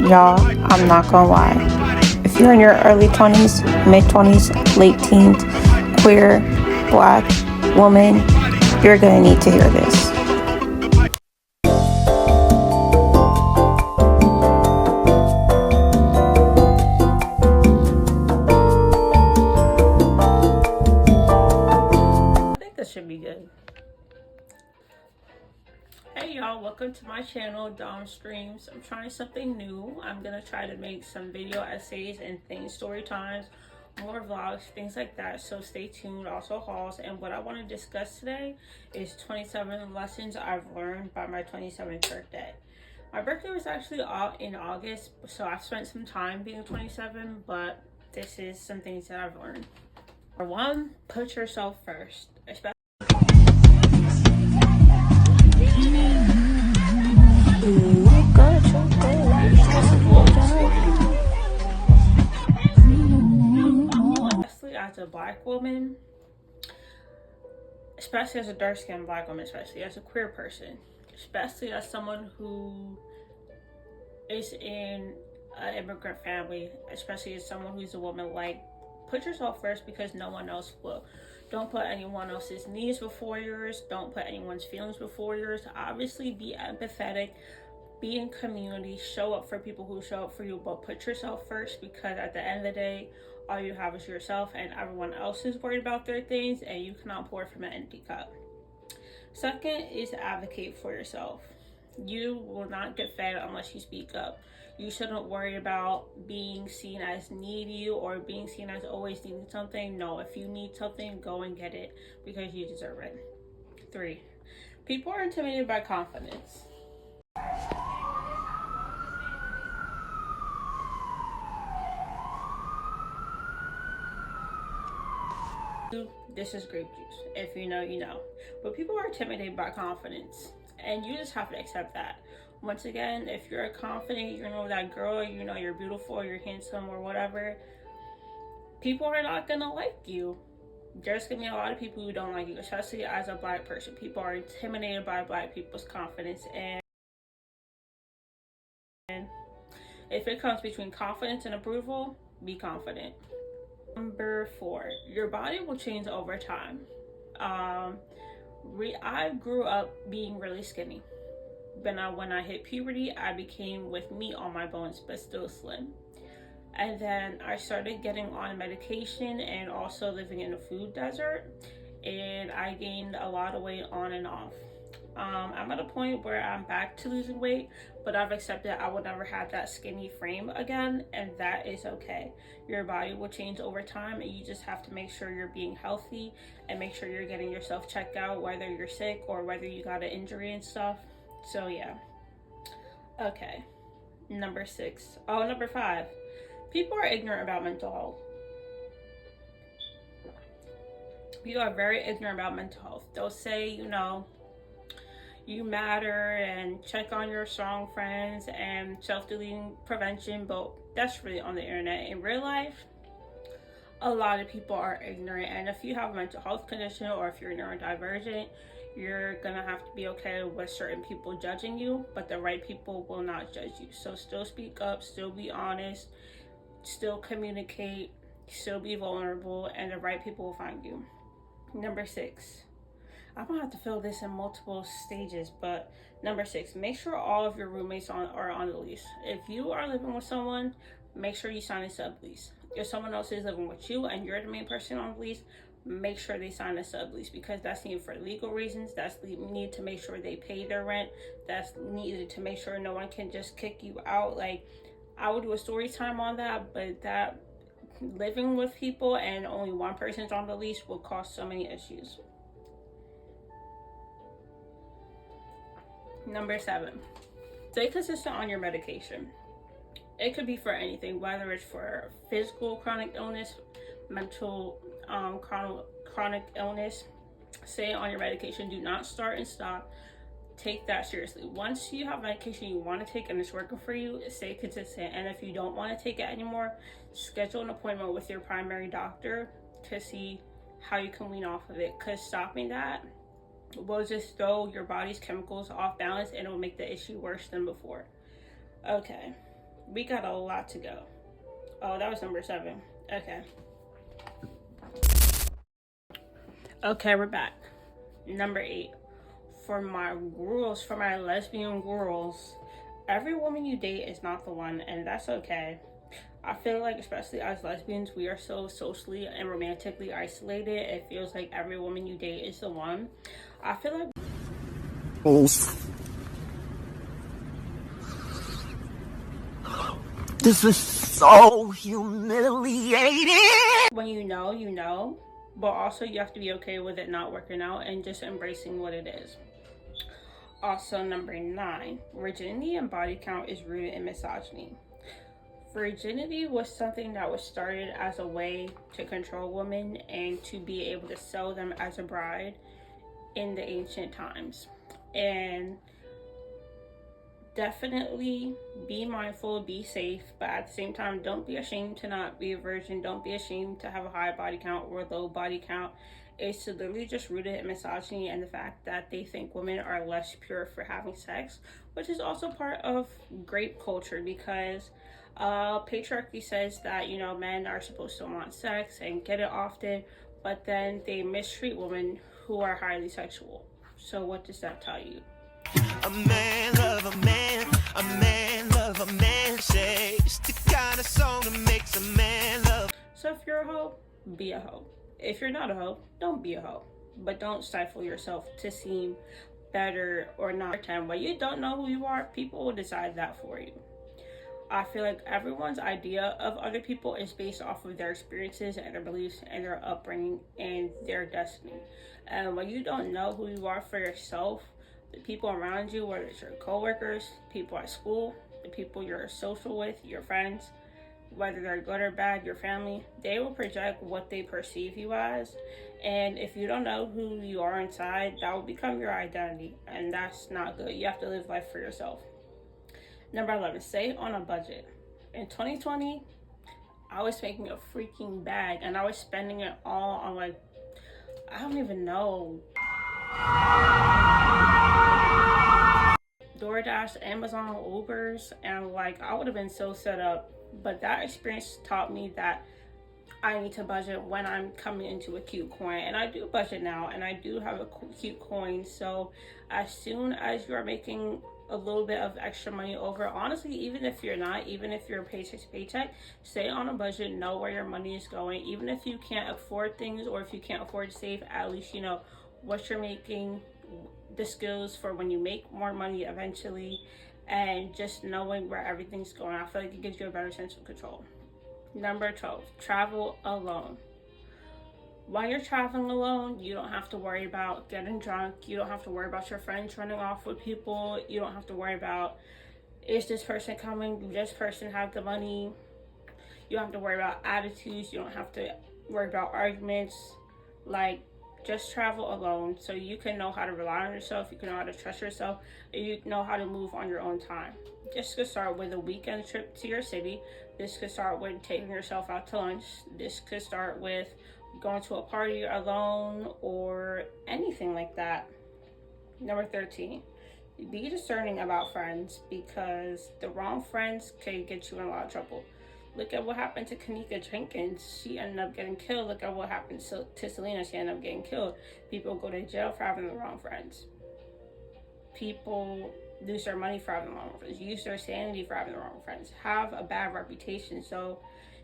Y'all, I'm not gonna lie. If you're in your early 20s, mid 20s, late teens, queer, black, woman, you're gonna need to hear this. I think this should be good. Hey y'all, welcome to my channel, Dom Streams. I'm trying something new. I'm gonna try to make some video essays and things, story times, more vlogs, things like that. So stay tuned, also hauls. And what I want to discuss today is 27 lessons I've learned by my 27th birthday. My birthday was actually in August, so I've spent some time being 27, but this is some things that I've learned. For one, put yourself first, especially as a black woman, especially as a dark-skinned black woman, especially as a queer person, especially as someone who is in an immigrant family, especially as someone who's a woman, like, put yourself first because no one else will. Don't put anyone else's needs before yours. Don't put anyone's feelings before yours. Obviously, be empathetic, be in community, show up for people who show up for you, but put yourself first, because at the end of the day, all you have is yourself, and everyone else is worried about their things, and you cannot pour from an empty cup. Second is advocate for yourself. You will not get fed unless you speak up. You shouldn't worry about being seen as needy or being seen as always needing something. No, if you need something, go and get it because you deserve it. 3, people are intimidated by confidence. This is grape juice. If you know, you know. But people are intimidated by confidence, and you just have to accept that. Once again, if you're confident, you know that girl, you know you're beautiful, you're handsome, or whatever, people are not gonna like you. There's gonna be a lot of people who don't like you, especially as a black person. People are intimidated by black people's confidence, and if it comes between confidence and approval, be confident. Number 4, your body will change over time. I grew up being really skinny. When I hit puberty, I became with meat on my bones, but still slim. And then I started getting on medication and also living in a food desert, and I gained a lot of weight on and off. I'm at a point where I'm back to losing weight, but I've accepted I will never have that skinny frame again, and that is okay. Your body will change over time, and you just have to make sure you're being healthy and make sure you're getting yourself checked out, whether you're sick or whether you got an injury and stuff. So yeah. Okay. Number 5. People are ignorant about mental health. People are very ignorant about mental health. They'll say, you know, you matter and check on your strong friends and self-deleting prevention, but that's really on the internet. In real life, a lot of people are ignorant, and if you have a mental health condition or if you're neurodivergent, you're gonna have to be okay with certain people judging you, but the right people will not judge you. So still speak up, still be honest, still communicate, still be vulnerable, and the right people will find you. Number 6, I'm gonna have to fill this in multiple stages, but number 6, make sure all of your roommates are on the lease. If you are living with someone, make sure you sign a sublease. If someone else is living with you and you're the main person on the lease, make sure they sign a sublease, because that's needed for legal reasons. That's need to make sure they pay their rent. That's needed to make sure no one can just kick you out. Like, I would do a story time on that, but that living with people and only one person's on the lease will cause so many issues. Number 7, stay consistent on your medication. It could be for anything, whether it's for physical chronic illness, mental chronic illness. Stay on your medication. Do not start and stop. Take that seriously. Once you have medication you want to take and it's working for you, stay consistent. And if you don't want to take it anymore, schedule an appointment with your primary doctor to see how you can wean off of it, because stopping that will just throw your body's chemicals off balance and it will make the issue worse than before. Okay, We got a lot to go. Oh, that was number 7. Okay. Okay, we're back. Number 8. For my girls, for my lesbian girls, every woman you date is not the one, and that's okay. I feel like, especially as lesbians, we are so socially and romantically isolated. It feels like every woman you date is the one. I feel like this is so humiliating. when you know, you know, but also you have to be okay with it not working out and just embracing what it is. Also, number 9, virginity and body count is rooted in misogyny. Virginity was something that was started as a way to control women and to be able to sell them as a bride in the ancient times. And definitely be mindful, be safe, but at the same time, don't be ashamed to not be a virgin. Don't be ashamed to have a high body count or low body count. It's literally just rooted in misogyny and the fact that they think women are less pure for having sex, which is also part of grape culture, because patriarchy says that, you know, men are supposed to want sex and get it often, but then they mistreat women who are highly sexual. So what does that tell you? A man love a man, a man love a man. Say it's the kind of song that makes a man love. So if you're a hoe, be a hoe. If you're not a hoe, don't be a hoe. But don't stifle yourself to seem better or not. When you don't know who you are, people will decide that for you. I feel like everyone's idea of other people is based off of their experiences and their beliefs and their upbringing and their destiny. And when you don't know who you are for yourself, the people around you, whether it's your coworkers, people at school, the people you're social with, your friends, whether they're good or bad, your family, they will project what they perceive you as. And if you don't know who you are inside, that will become your identity. And that's not good. You have to live life for yourself. Number 11, stay on a budget. In 2020, I was making a freaking bag and I was spending it all on, like, I don't even know, DoorDash, Amazon, Ubers, and like I would have been so set up. But that experience taught me that I need to budget when I'm coming into a cute coin, and I do budget now, and I do have a cute coin. So as soon as you are making a little bit of extra money over, honestly, even if you're not, even if you're paycheck to paycheck, stay on a budget, know where your money is going. Even if you can't afford things, or if you can't afford to save, at least you know what you're making, the skills for when you make more money eventually, and just knowing where everything's going. I feel like it gives you a better sense of control. Number 12, travel alone. While you're traveling alone, you don't have to worry about getting drunk. You don't have to worry about your friends running off with people. You don't have to worry about, is this person coming? Does this person have the money? You don't have to worry about attitudes. You don't have to worry about arguments. Like, just travel alone so you can know how to rely on yourself, you can know how to trust yourself, and you know how to move on your own time. This could start with a weekend trip to your city. This could start with taking yourself out to lunch. This could start with going to a party alone or anything like that. Number 13, be discerning about friends, because the wrong friends can get you in a lot of trouble. Look at what happened to Kanika Jenkins. She ended up getting killed. Look at what happened to Selena. She ended up getting killed. People go to jail for having the wrong friends. People lose their money for having the wrong friends. Use their sanity for having the wrong friends. Have a bad reputation. So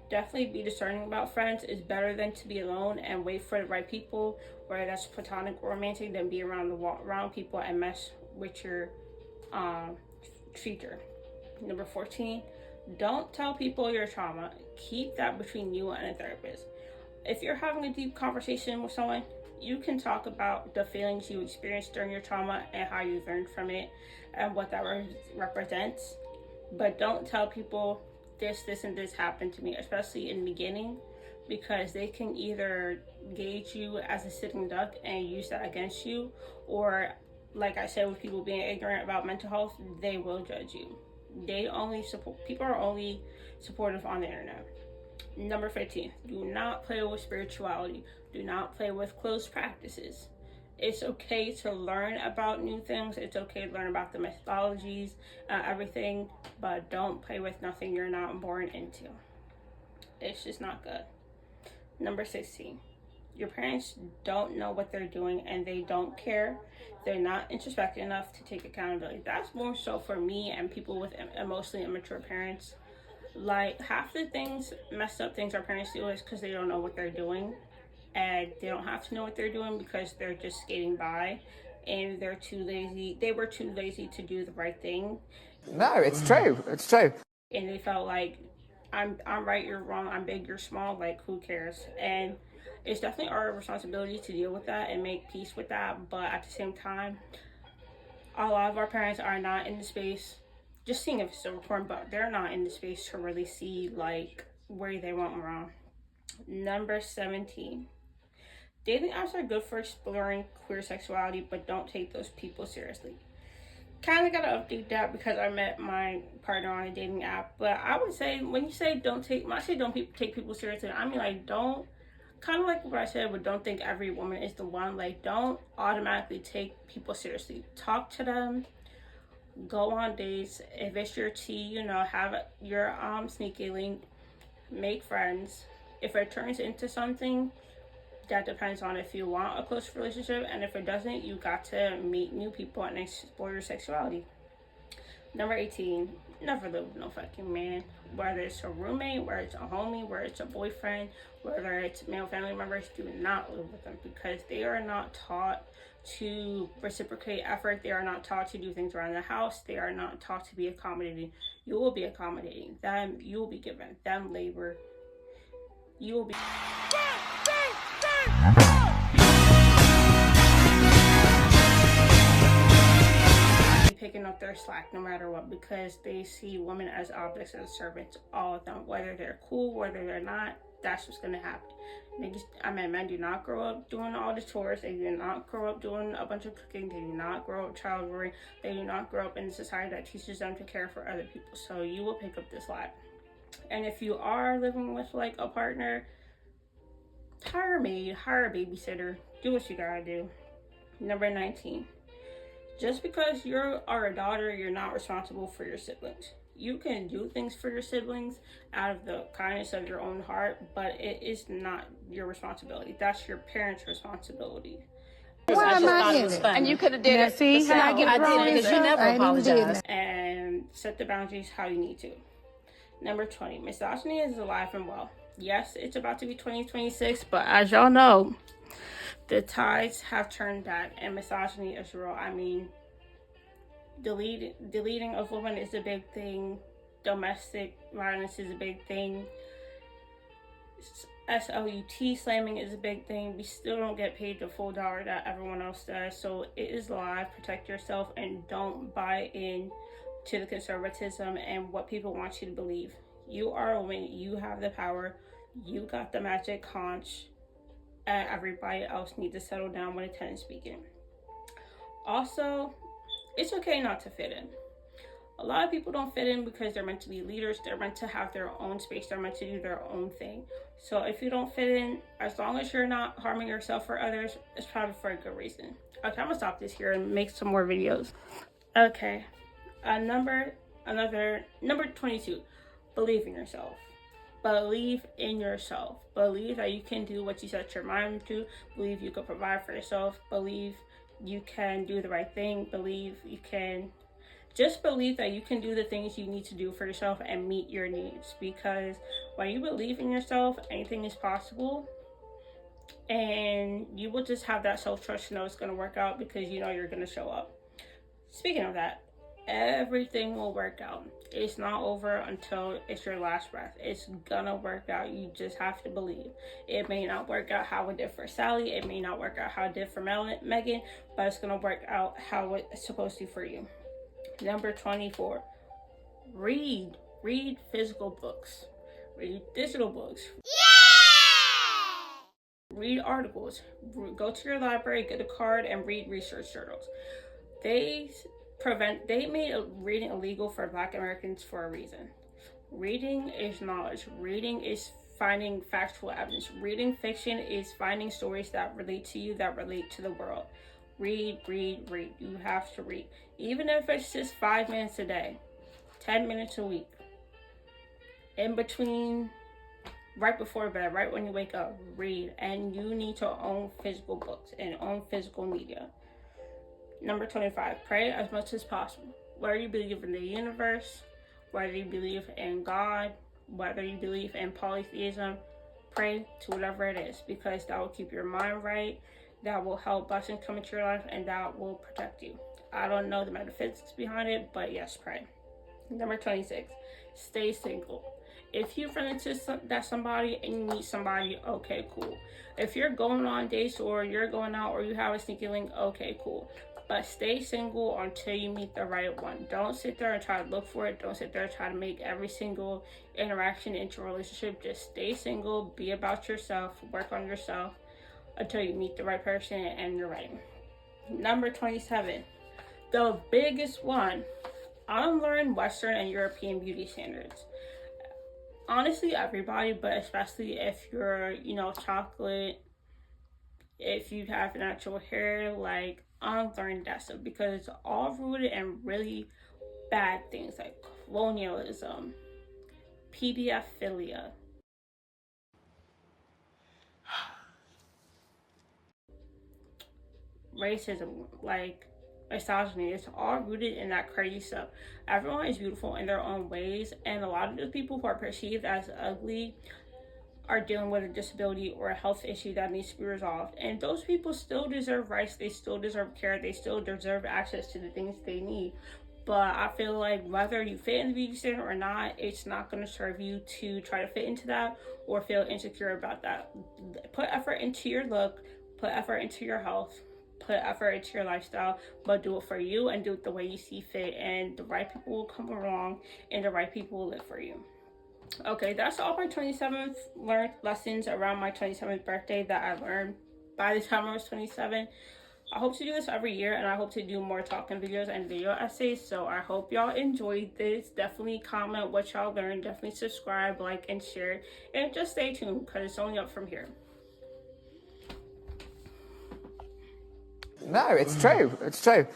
definitely be discerning about friends. It's better than to be alone and wait for the right people, whether that's platonic or romantic, than be around people and mess with your future. Number 14, don't tell people your trauma. Keep that between you and a therapist. If you're having a deep conversation with someone, you can talk about the feelings you experienced during your trauma and how you learned from it and what that represents. But don't tell people this, and this happened to me, especially in the beginning, because they can either gauge you as a sitting duck and use that against you, or, like I said, with people being ignorant about mental health, they will judge you. People are only supportive on the internet. Number 15, do not play with spirituality. Do not play with closed practices. It's okay to learn about new things. It's okay to learn about the methodologies, everything, but don't play with nothing you're not born into. It's just not good. Number 16, your parents don't know what they're doing and they don't care. They're not introspective enough to take accountability. That's more so for me and people with emotionally immature parents. Like, half the things, messed up things our parents do is because they don't know what they're doing. And they don't have to know what they're doing because they're just skating by and they're too lazy. They were too lazy to do the right thing. No, it's true. It's true. And they felt like, I'm right, you're wrong, I'm big, you're small, like, who cares? And it's definitely our responsibility to deal with that and make peace with that. But at the same time, a lot of our parents are not in the space, just seeing if it's still recording, but they're not in the space to really see, like, where they went wrong. Number 17. Dating apps are good for exploring queer sexuality, but don't take those people seriously. Kind of got to update that because I met my partner on a dating app. But I would say, when you say when I say don't take people seriously, I mean, like, don't, kind of like what I said, but don't think every woman is the one. Like, don't automatically take people seriously. Talk to them. Go on dates. If it's your tea, you know, have your sneaky link. Make friends. If it turns into something, that depends on if you want a close relationship, and if it doesn't, you got to meet new people and explore your sexuality. Number 18, never live with no fucking man. Whether it's a roommate, whether it's a homie, whether it's a boyfriend, whether it's male family members, do not live with them because they are not taught to reciprocate effort. They are not taught to do things around the house. They are not taught to be accommodating. You will be accommodating them. You will be giving them labor. You will be picking up their slack no matter what, because they see women as objects and servants, all of them, whether they're cool, whether they're not. That's what's gonna happen. Men do not grow up doing all the chores. They do not grow up doing a bunch of cooking. They do not grow up child rearing. They do not grow up in a society that teaches them to care for other people. So you will pick up the slack. And if you are living with like a partner, hire a maid, hire a babysitter, do what you gotta do. Number 19. Just because you are a daughter, you're not responsible for your siblings. You can do things for your siblings out of the kindness of your own heart, but it is not your responsibility. That's your parents' responsibility. Why am I in it? And you could have did it. See how I get wrong because you never apologized. And set the boundaries how you need to. Number 20, misogyny is alive and well. Yes, it's about to be 2026, but as y'all know, the tides have turned back and misogyny is real. I mean, deleting of women is a big thing. Domestic violence is a big thing. SLUT slamming is a big thing. We still don't get paid the full dollar that everyone else does. So it is live. Protect yourself and don't buy in to the conservatism and what people want you to believe. You are a woman. You have the power. You got the magic conch. And everybody else needs to settle down when a tenant's speaking. Also, it's okay not to fit in. A lot of people don't fit in because they're meant to be leaders. They're meant to have their own space. They're meant to do their own thing. So if you don't fit in, as long as you're not harming yourself or others, it's probably for a good reason. Okay, I'm gonna stop this here and make some more videos. Okay, number 22, believe in yourself. Believe in yourself. Believe that you can do what you set your mind to. Believe you can provide for yourself. Believe you can do the right thing. Believe you can, just believe that you can do the things you need to do for yourself and meet your needs. Because when you believe in yourself, anything is possible. And you will just have that self-trust to know it's going to work out because you know you're going to show up. Speaking of that, everything will work out. It's not over until it's your last breath. It's gonna work out. You just have to believe. It may not work out how it did for Sally. It may not work out how it did for Megan, but it's gonna work out how it's supposed to for you. Number 24, read physical books, read digital books. Read articles. Go to your library, get a card, and read research journals. They made reading illegal for Black Americans for a reason. Reading is knowledge. Reading is finding factual evidence. Reading fiction is finding stories that relate to you, that relate to the world. Read, read, read. You have to read. Even if it's just 5 minutes a day, 10 minutes a week. In between, right before bed, right when you wake up, read. And you need to own physical books and own physical media. Number 25, pray as much as possible. Whether you believe in the universe, whether you believe in God, whether you believe in polytheism, pray to whatever it is, because that will keep your mind right, that will help blessings come into your life, and that will protect you. I don't know the metaphysics behind it, but yes, pray. Number 26, stay single. If you run into somebody and you meet somebody, okay, cool. If you're going on dates or you're going out or you have a sneaky link, okay, cool. But stay single until you meet the right one. Don't sit there and try to look for it. Don't sit there and try to make every single interaction into a relationship. Just stay single, be about yourself, work on yourself until you meet the right person and you're ready. Number 27, the biggest one, unlearn Western and European beauty standards. Honestly, everybody, but especially if you're, chocolate, if you have natural hair, like, unlearn that stuff, because it's all rooted in really bad things like colonialism, pedophilia, racism, like misogyny. It's all rooted in that crazy stuff. Everyone is beautiful in their own ways, and a lot of the people who are perceived as ugly are dealing with a disability or a health issue that needs to be resolved. And those people still deserve rights, they still deserve care, they still deserve access to the things they need. But I feel like whether you fit in the beauty standard or not, it's not going to serve you to try to fit into that or feel insecure about that. Put effort into your look, put effort into your health, put effort into your lifestyle, but do it for you and do it the way you see fit, and the right people will come along and the right people will live for you. Okay, that's all my 27th learned lessons around my 27th birthday that I learned by the time I was 27. I hope to do this every year, and I hope to do more talking videos and video essays. So I hope y'all enjoyed this. Definitely comment what y'all learned. Definitely subscribe, like, and share. And just stay tuned, because it's only up from here. No, it's true. It's true.